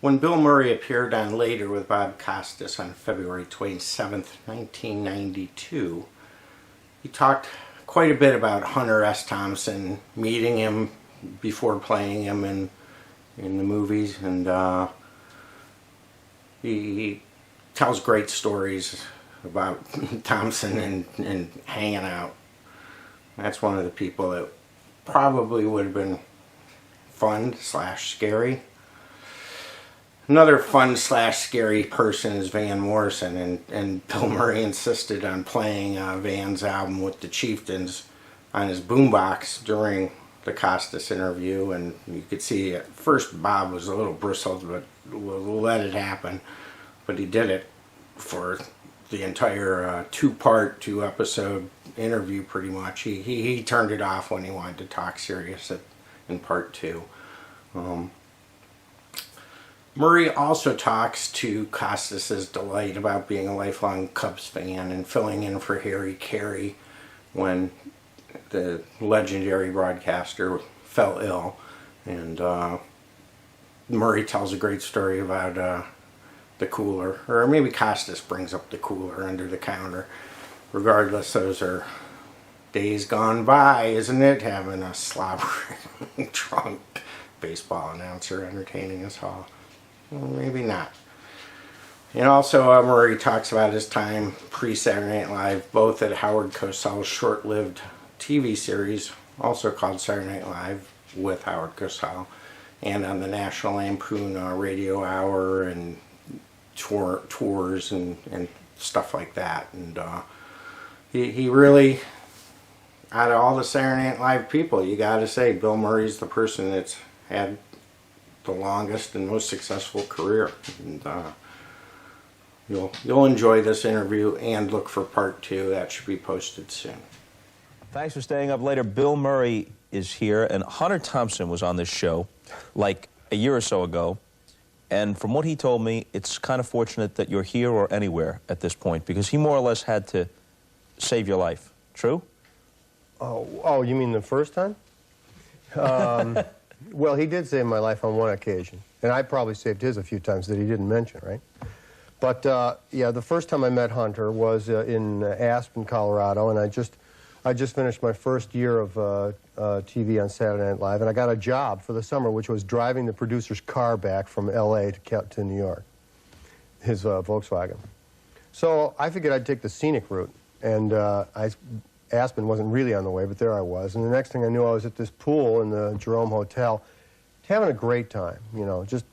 When Bill Murray appeared on Later with Bob Costas on February 27th, 1992, he talked quite a bit about Hunter S. Thompson, meeting him before playing him in the movies, and he tells great stories about Thompson and hanging out. That's one of the people that probably would have been fun/scary. Another fun/scary person is Van Morrison, and Bill Murray insisted on playing Van's album with the Chieftains on his boombox during the Costas interview, and you could see at first Bob was a little bristled, but let it happen. But he did it for the entire two-episode interview pretty much. He turned it off when he wanted to talk serious in part 2. Murray also talks to Costas' delight about being a lifelong Cubs fan and filling in for Harry Carey when the legendary broadcaster fell ill. And Murray tells a great story about the cooler, or maybe Costas brings up the cooler under the counter. Regardless, those are days gone by, isn't it? Having a slobbering drunk baseball announcer entertaining us all. Well, maybe not. And also Murray talks about his time pre-Saturday Night Live, both at Howard Cosell's short-lived TV series, also called Saturday Night Live with Howard Cosell, and on the National Lampoon Radio Hour and tours and stuff like that. And he really, out of all the Saturday Night Live people, you got to say Bill Murray's the person that's had the longest and most successful career. And you'll enjoy this interview and look for part 2. That should be posted soon. Thanks for staying up later. Bill Murray is here, and Hunter Thompson was on this show like a year or so ago. And from what he told me, it's kind of fortunate that you're here or anywhere at this point, because he more or less had to save your life. True? Oh, you mean the first time? Well, he did save my life on one occasion. And I probably saved his a few times that he didn't mention, right? But, yeah, the first time I met Hunter was in Aspen, Colorado, and I just finished my first year of TV on Saturday Night Live, and I got a job for the summer, which was driving the producer's car back from L.A. to New York, his Volkswagen. So I figured I'd take the scenic route, and Aspen wasn't really on the way, but there I was. And the next thing I knew, I was at this pool in the Jerome Hotel, having a great time, you know, just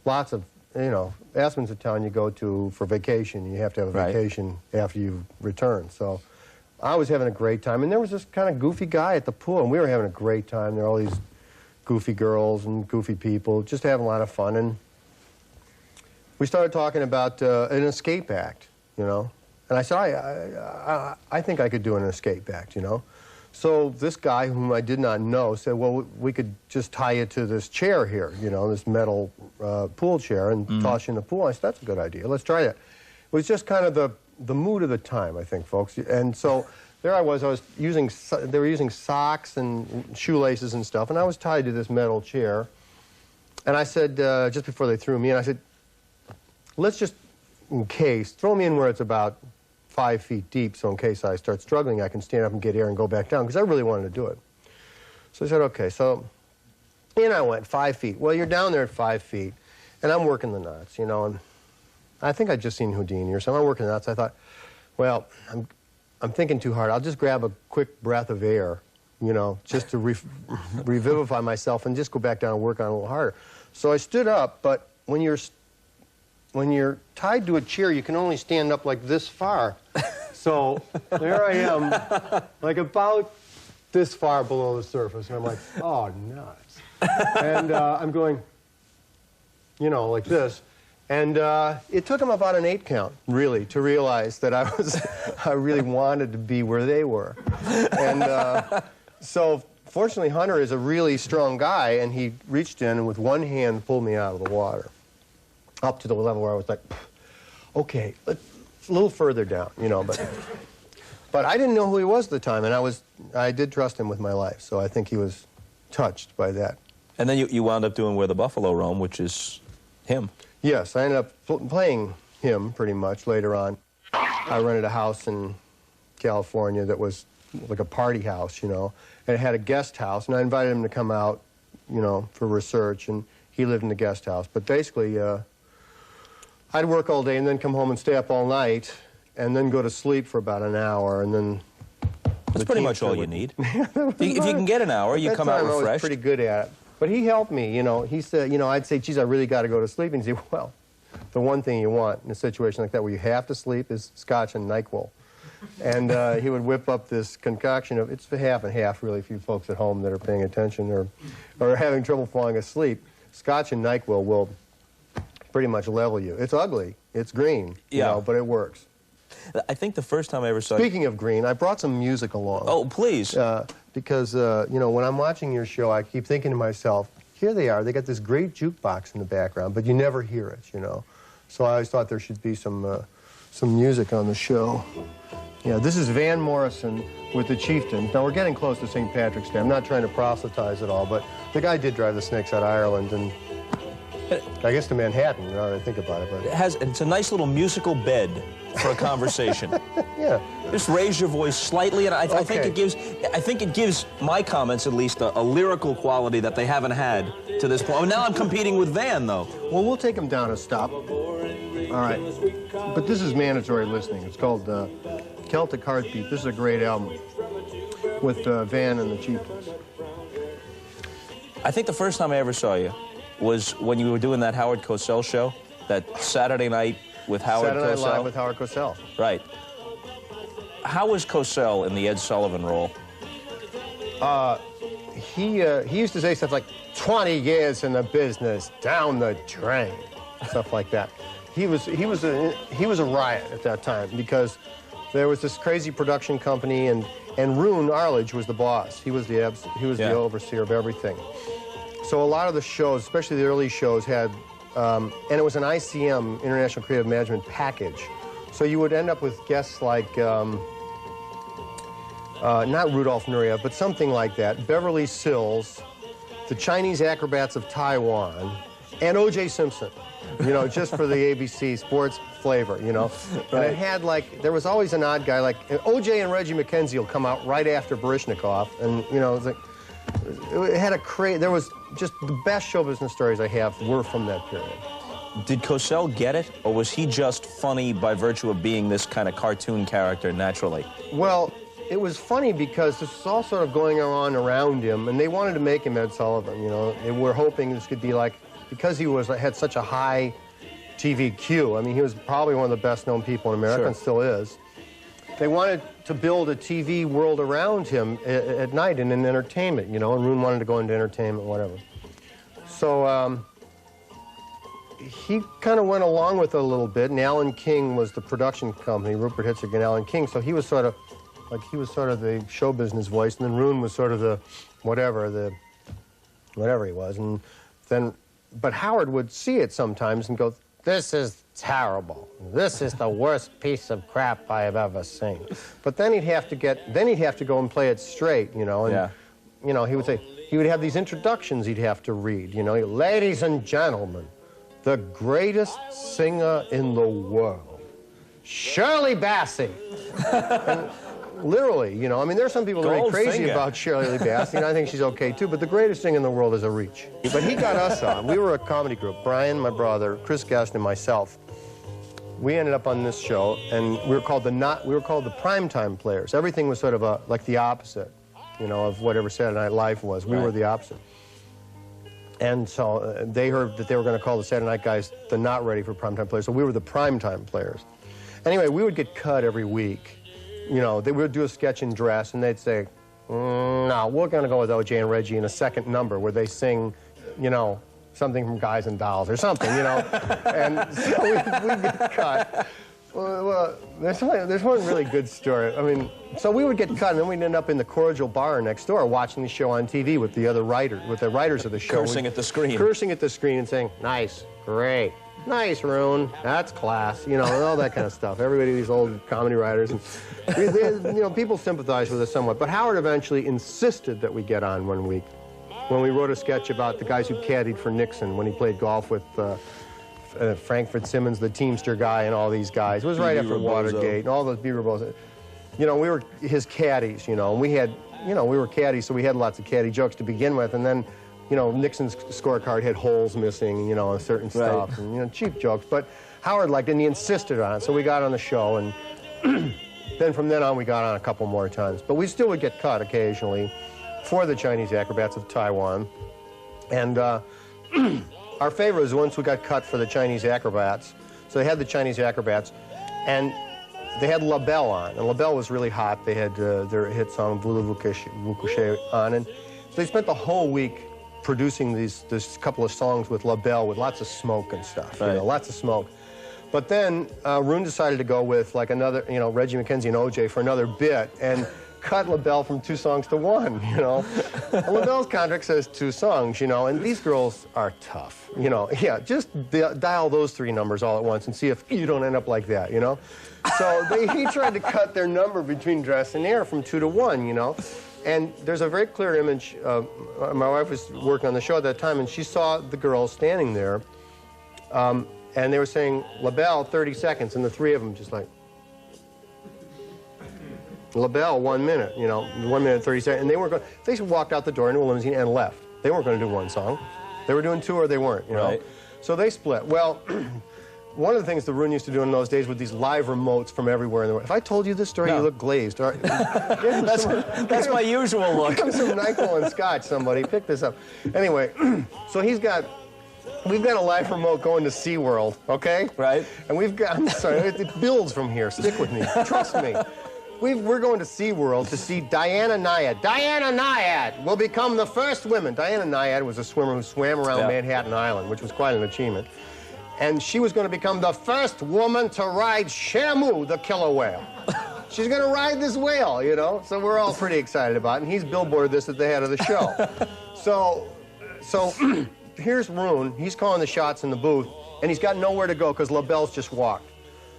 lots of, you know, Aspen's a town you go to for vacation. You have to have a vacation after you return. So I was having a great time, and there was this kind of goofy guy at the pool, and we were having a great time. There were all these goofy girls and goofy people, just having a lot of fun. And we started talking about an escape act, you know. And I said, I think I could do an escape act, you know. So this guy, whom I did not know, said, well, we could just tie you to this chair here, you know, this metal pool chair, and toss you in the pool. I said, that's a good idea. Let's try that. It was just kind of the mood of the time, I think, folks. And so there I was using, they were using socks and shoelaces and stuff, and I was tied to this metal chair. And I said, just before they threw me in, I said, let's just, in case, throw me in where it's about 5 feet deep, so in case I start struggling, I can stand up and get air and go back down, because I really wanted to do it. So I said, okay, so in I went, 5 feet. Well, you're down there at 5 feet, and I'm working the knots, you know, and I think I'd just seen Houdini or something. I'm working the knots. I thought, well, I'm thinking too hard. I'll just grab a quick breath of air, you know, just to revivify myself and just go back down and work on it a little harder. So I stood up, but when you're tied to a chair, you can only stand up like this far. So there I am, like about this far below the surface, and I'm like, oh, nuts. And I'm going, you know, like this. And it took them about an 8 count, really, to realize that I really wanted to be where they were. And so fortunately, Hunter is a really strong guy, and he reached in and with one hand pulled me out of the water, up to the level where I was like, okay, let's a little further down, you know. But I didn't know who he was at the time, and I did trust him with my life, so I think he was touched by that. And then you wound up doing Where the Buffalo Roam, which is Him? Yes, I ended up playing him pretty much later on. I rented a house in California that was like a party house, you know, and it had a guest house, and I invited him to come out, you know, for research, and he lived in the guest house. But basically, I'd work all day and then come home and stay up all night, and then go to sleep for about an hour, and then... That's pretty much all you need. If you can get an hour, you come out refreshed. I was pretty good at it. But he helped me, you know. He said, you know, I'd say, geez, I really got to go to sleep. And he'd say, well, the one thing you want in a situation like that where you have to sleep is Scotch and NyQuil. And he would whip up this concoction of, it's half and half, really, for you folks at home that are paying attention or having trouble falling asleep. Scotch and NyQuil will pretty much level you. It's ugly. It's green, you know, but it works. I think the first time I ever saw... Speaking of green, I brought some music along. Oh, please. Because, you know, when I'm watching your show, I keep thinking to myself, here they are. They got this great jukebox in the background, but you never hear it, you know. So I always thought there should be some music on the show. Yeah, this is Van Morrison with the Chieftains. Now, we're getting close to St. Patrick's Day. I'm not trying to proselytize at all, but the guy did drive the Snakes out of Ireland, and I guess to Manhattan, you know, I think about it. But it's a nice little musical bed for a conversation. Yeah. Just raise your voice slightly, and I think it gives my comments at least a lyrical quality that they haven't had to this point. Now I'm competing with Van, though. Well, we'll take him down a stop. All right. But this is mandatory listening. It's called Celtic Heartbeat. This is a great album with Van and the Chieftains. I think the first time I ever saw you was when you were doing that Howard Cosell show, that Saturday night with Howard Cosell. Saturday Night Live with Howard Cosell. Right. How was Cosell in the Ed Sullivan role? He used to say stuff like, 20 years in the business, down the drain, stuff like that. He was a riot at that time because there was this crazy production company, and Roone Arledge was the boss. He was the overseer of everything. So a lot of the shows, especially the early shows, had, and it was an ICM, International Creative Management package. So you would end up with guests like, not Rudolph Nureyev, but something like that, Beverly Sills, the Chinese acrobats of Taiwan, and O.J. Simpson, you know, just for the ABC sports flavor, you know. And it had, like, there was always an odd guy, like, O.J. and Reggie McKenzie will come out right after Baryshnikov, and, you know, it was like, it had there was just the best show business stories I have were from that period. Did Cosell get it, or was he just funny by virtue of being this kind of cartoon character naturally? Well, it was funny because this was all sort of going on around him, and they wanted to make him Ed Sullivan, you know. They were hoping this could be like, because he had such a high TV queue. I mean, he was probably one of the best-known people in America, and still is. They wanted to build a TV world around him at night and in entertainment, you know, and Roone wanted to go into entertainment, whatever. So he kind of went along with it a little bit, and Alan King was the production company, Rupert Hitzig and Alan King, so he was sort of the show business voice, and then Roone was sort of the whatever he was. And then, but Howard would see it sometimes and go, "This is terrible. This is the worst piece of crap I have ever seen." But then he'd have to go and play it straight, you know. And you know, he would have these introductions he'd have to read, you know. "Ladies and gentlemen, the greatest singer in the world, Shirley Bassey." And literally, you know, I mean, there's some people that are crazy about Shirley Bassey, and I think she's okay too, but the greatest thing in the world is a reach. But he got us on. We were a comedy group, Brian, my brother, Chris Guest, and myself. We ended up on this show, and we were called the primetime players. Everything was sort of like the opposite, you know, of whatever Saturday Night Live was. We were the opposite. And so they heard that they were going to call the Saturday Night guys the not ready for primetime players, so we were the primetime players. Anyway, we would get cut every week. You know, they would do a sketch in dress, and they'd say, "No, we're going to go with O.J. and Reggie in a second number where they sing, you know, something from Guys and Dolls or something, you know." And so we'd get cut. Well, there's one really good story. I mean, so we would get cut, and then we'd end up in the cordial bar next door watching the show on TV with the other writers, with the writers of the show. Cursing at the screen. Cursing at the screen and saying, "Nice, great. Nice, Roone. That's class," you know, and all that kind of stuff. Everybody, these old comedy writers, and you know, people sympathized with us somewhat. But Howard eventually insisted that we get on one week when we wrote a sketch about the guys who caddied for Nixon when he played golf with Frank Fitzsimmons, the Teamster guy, and all these guys. It was right after Watergate and all those B. Rebozo. You know, we were his caddies, you know, and we had, you know, we were caddies, so we had lots of caddy jokes to begin with, and then, you know, Nixon's scorecard had holes missing, you know, and certain stuff, and, you know, cheap jokes. But Howard liked it, and he insisted on it, so we got on the show, and then from then on, we got on a couple more times. But we still would get cut occasionally for the Chinese Acrobats of Taiwan. And our favorite was once we got cut for the Chinese Acrobats. So they had the Chinese Acrobats, and they had La Belle on. And La Belle was really hot. They had their hit song, Voulez-vous coucher on. And so they spent the whole week producing this couple of songs with La Belle with lots of smoke and stuff, you know, lots of smoke. But then Roone decided to go with like another, you know, Reggie McKenzie and OJ for another bit and cut La Belle from 2 songs to 1, you know. And La Belle's contract says 2 songs, you know, and these girls are tough, you know. Yeah, just dial those 3 numbers all at once and see if you don't end up like that, you know. So he tried to cut their number between dress and air from 2 to 1, you know. And there's a very clear image. My wife was working on the show at that time, and she saw the girls standing there. And they were saying, La Belle, 30 seconds, and the 3 of them just like, La Belle, 1 minute, you know, 1 minute, 30 seconds. And they weren't going, they walked out the door into a limousine and left. They weren't going to do 1 song. They were doing 2 or they weren't, you know. So they split. Well, one of the things the Roone used to do in those days with these live remotes from everywhere in the world. If I told you this story, you look glazed. All right. That's my usual look. Give him some NyQuil and scotch, somebody. Pick this up. Anyway, so we've got a live remote going to SeaWorld, okay? Right. And we've got, I'm sorry, it builds from here. Stick with me. Trust me. We're going to SeaWorld to see Diana Nyad. Diana Nyad will become the first woman. Diana Nyad was a swimmer who swam around Manhattan Island, which was quite an achievement. And she was going to become the first woman to ride Shamu, the killer whale. She's going to ride this whale, you know? So we're all pretty excited about it. And he's billboarded this at the head of the show. So here's Roone. He's calling the shots in the booth, and he's got nowhere to go because La Belle's just walked.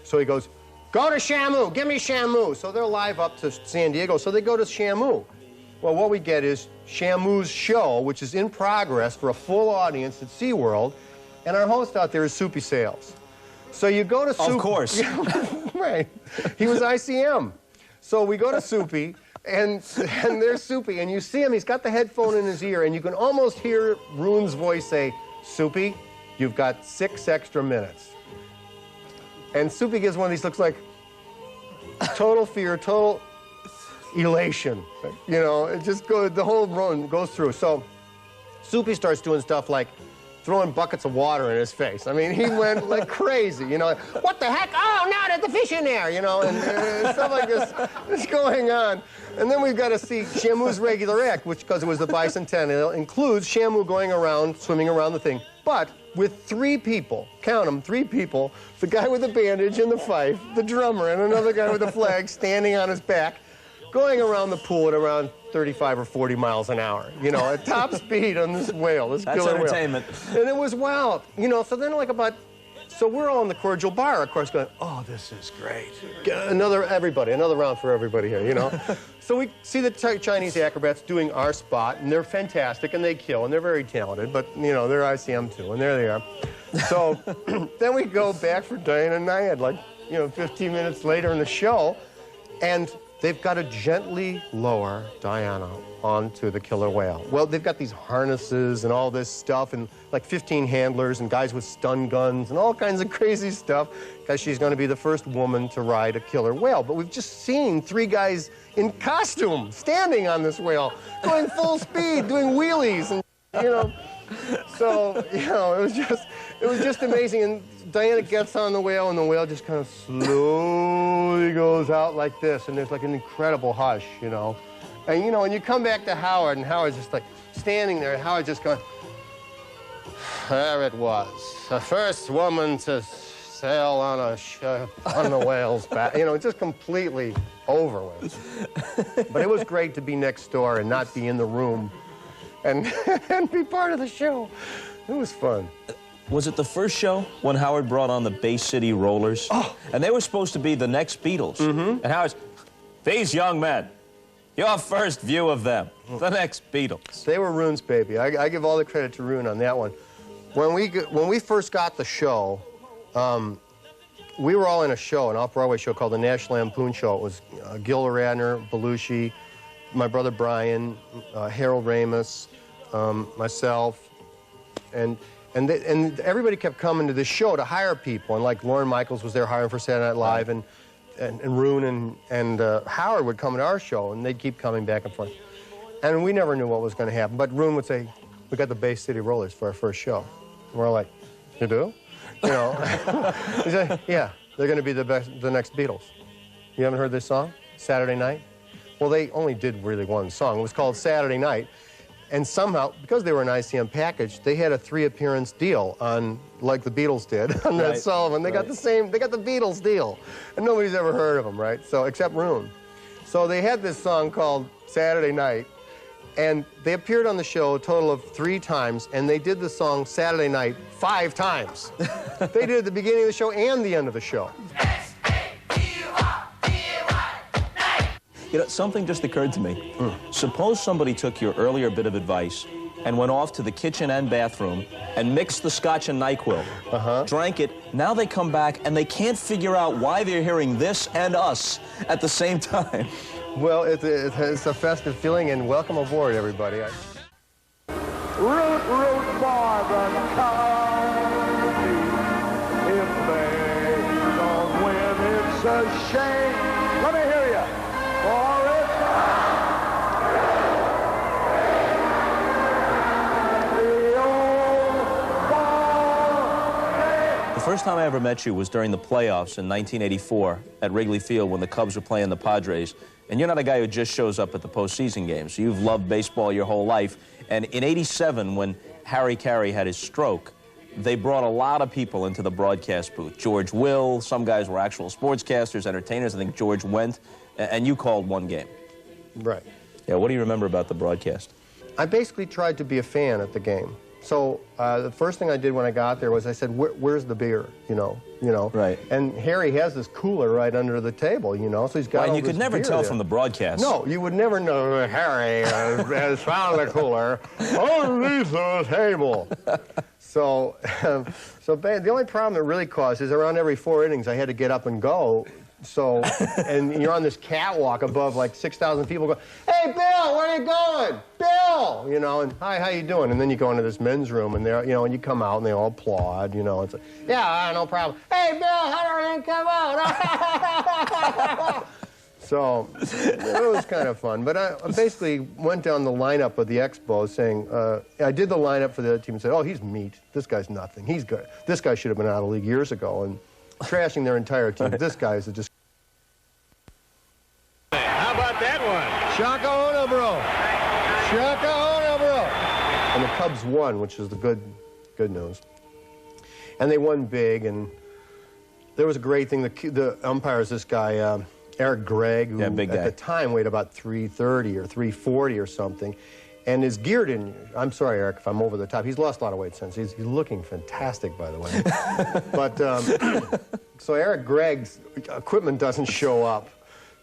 So he goes, go to Shamu, give me Shamu. So they're live up to San Diego, so they go to Shamu. Well, what we get is Shamu's show, which is in progress for a full audience at SeaWorld, and our host out there is Soupy Sales. So you go to Soupy. Of course. Right. He was ICM. So we go to Soupy, and there's Soupy, and you see him, he's got the headphone in his ear, and you can almost hear Roone's voice say, Soupy, you've got 6 extra minutes. And Soupy gives one of these looks like total fear, total elation. You know, it just goes, the whole run goes through. So Soupy starts doing stuff like throwing buckets of water in his face. I mean, he went like crazy, you know. What the heck? Oh, now there's the fish in there, you know, and stuff like this is going on. And then we've got to see Shamu's regular act, which, because it was the bicentennial, includes Shamu going around, swimming around the thing, but with 3 people, count them, 3 people, the guy with the bandage and the fife, the drummer, and another guy with a flag standing on his back, going around the pool at around 35 or 40 miles an hour, you know, at top speed on this whale, this killer whale. That's entertainment. And it was wild, you know, so then like so we're all in the cordial bar, of course, going, oh, this is great. Another round for everybody here, you know. So we see the Chinese acrobats doing our spot, and they're fantastic, and they kill, and they're very talented, but, you know, they're ICM too, and there they are. So then we go back for Diana Nyad, like, you know, 15 minutes later in the show, and they've got to gently lower Diana onto the killer whale. Well, they've got these harnesses and all this stuff and like 15 handlers and guys with stun guns and all kinds of crazy stuff because she's going to be the first woman to ride a killer whale. But we've just seen 3 guys in costume standing on this whale, going full speed, doing wheelies and, you know. So, you know, it was just amazing. And Diana gets on the whale, and the whale just kind of slowly goes out like this, and there's like an incredible hush, you know. And, you know, and you come back to Howard, and Howard's just like standing there, and Howard just going, there it was, the first woman to sail on a ship on the whale's back. You know, just completely over with. But it was great to be next door and not be in the room and be part of the show. It was fun. Was it the first show when Howard brought on the Bay City Rollers? Oh. And they were supposed to be the next Beatles. Mm-hmm. And Howard's, these young men, your first view of them, the next Beatles. They were Roone's baby. I give all the credit to Roone on that one. When we first got the show, we were all in a show, an off-Broadway show called the National Lampoon Show. It was Gil Radner, Belushi, my brother Brian, Harold Ramis, myself, and everybody kept coming to this show to hire people. And like Lorne Michaels was there hiring for Saturday Night Live, and Roone and Howard would come to our show, and they'd keep coming back and forth. And we never knew what was going to happen. But Roone would say, "We got the Bay City Rollers for our first show." And we're like, "You do?" You know, he said, "Yeah, they're going to be the next Beatles." You haven't heard this song, Saturday Night? Well, they only did really one song. It was called Saturday Night. And somehow, because they were an ICM package, they had a 3-appearance deal on, like the Beatles did, on Ed Sullivan. They got the Beatles deal. And nobody's ever heard of them, right? So, except Roone. So they had this song called Saturday Night, and they appeared on the show a total of 3 times, and they did the song Saturday Night 5 times. They did it at the beginning of the show and the end of the show. You know, something just occurred to me. Suppose somebody took your earlier bit of advice and went off to the kitchen and bathroom and mixed the scotch and NyQuil, drank it. Now they come back and they can't figure out why they're hearing this and us at the same time. Well, it's a festive feeling, and welcome aboard, everybody. Root, Marvin, come to me if they don't win. It's a shame. Let me hear you. For it. The old ball. The first time I ever met you was during the playoffs in 1984 at Wrigley Field when the Cubs were playing the Padres. And you're not a guy who just shows up at the postseason games. You've loved baseball your whole life. And in '87, when Harry Carey had his stroke, they brought a lot of people into the broadcast booth. George Will, some guys were actual sportscasters, entertainers. I think George went, and you called one game. Right. Yeah, what do you remember about the broadcast? I basically tried to be a fan at the game. So the first thing I did when I got there was I said, "Where's the beer?" You know. Right. And Harry has this cooler right under the table, you know, so he's got. Well, all and you could this never beer tell there. from the broadcast. No, you would never know. Harry has found the cooler underneath the table. So, the only problem it really caused is around every 4 innings I had to get up and go. So, and you're on this catwalk above like 6,000 people going, "Hey, Bill, where are you going? Bill!" You know, and, "Hi, how you doing?" And then you go into this men's room and they're, you know, and you come out and they all applaud, you know. It's like, "Yeah, no problem. Hey, Bill, how did everything come out?" So, it was kind of fun. But I basically went down the lineup of the Expos saying, I did the lineup for the other team and said, "Oh, he's meat. This guy's nothing. He's good. This guy should have been out of the league years ago." And trashing their entire team. This guy is just... How about that one? Shaka Ono, bro. Shaka Ono, bro. And the Cubs won, which is the good news. And they won big, and there was a great thing. The umpire is this guy, Eric Gregg, who big guy. at the time weighed about 330 or 340 or something. And his gear didn't... I'm sorry, Eric, if I'm over the top. He's lost a lot of weight since. He's looking fantastic, by the way. But, so Eric Gregg's equipment doesn't show up.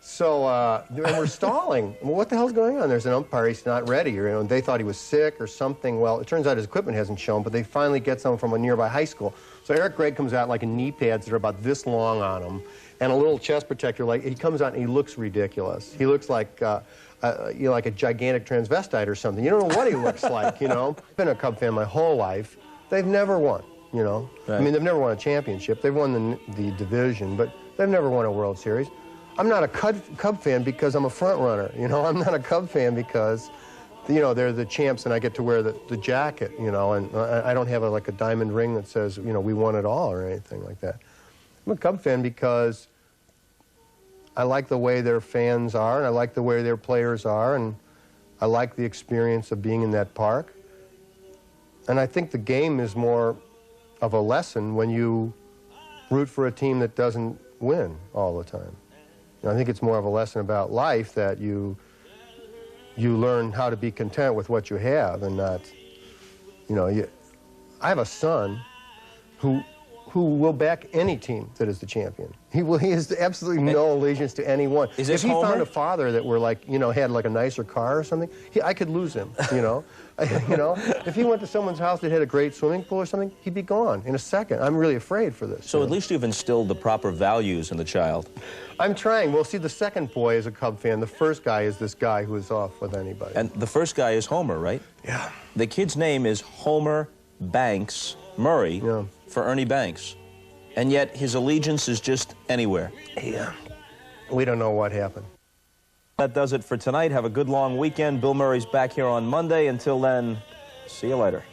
So, and we're stalling. Well, what the hell's going on? There's an umpire, he's not ready. You know, they thought he was sick or something. Well, it turns out his equipment hasn't shown, but they finally get someone from a nearby high school. So Eric Gregg comes out like in knee pads that are about this long on him, and a little chest protector. Like, he comes out and he looks ridiculous. He looks like... you know, like a gigantic transvestite or something. You don't know what he looks like, you know. I've been a Cub fan my whole life. They've never won, you know. Right. I mean, they've never won a championship. They've won the division, but they've never won a World Series. I'm not a Cub fan because I'm a front runner, you know. I'm not a Cub fan because, you know, they're the champs and I get to wear the jacket, you know, and I don't have like a diamond ring that says, you know, we won it all or anything like that. I'm a Cub fan because I like the way their fans are, and I like the way their players are, and I like the experience of being in that park. And I think the game is more of a lesson when you root for a team that doesn't win all the time. And I think it's more of a lesson about life that you learn how to be content with what you have and not, you know, I have a son who who will back any team that is the champion. He has absolutely no allegiance to anyone. Is this if he Homer? found a father that were like, you know, had like a nicer car or something, I could lose him, you know. You know, if he went to someone's house that had a great swimming pool or something, he'd be gone in a second. I'm really afraid for this. So at least you've instilled the proper values in the child. I'm trying. Well, see, the second boy is a Cub fan. The first guy is this guy who is off with anybody. And the first guy is Homer, right? Yeah. The kid's name is Homer Banks Murray for Ernie Banks. And yet his allegiance is just anywhere. Yeah. We don't know what happened. That does it for tonight. Have a good long weekend. Bill Murray's back here on Monday. Until then, see you later.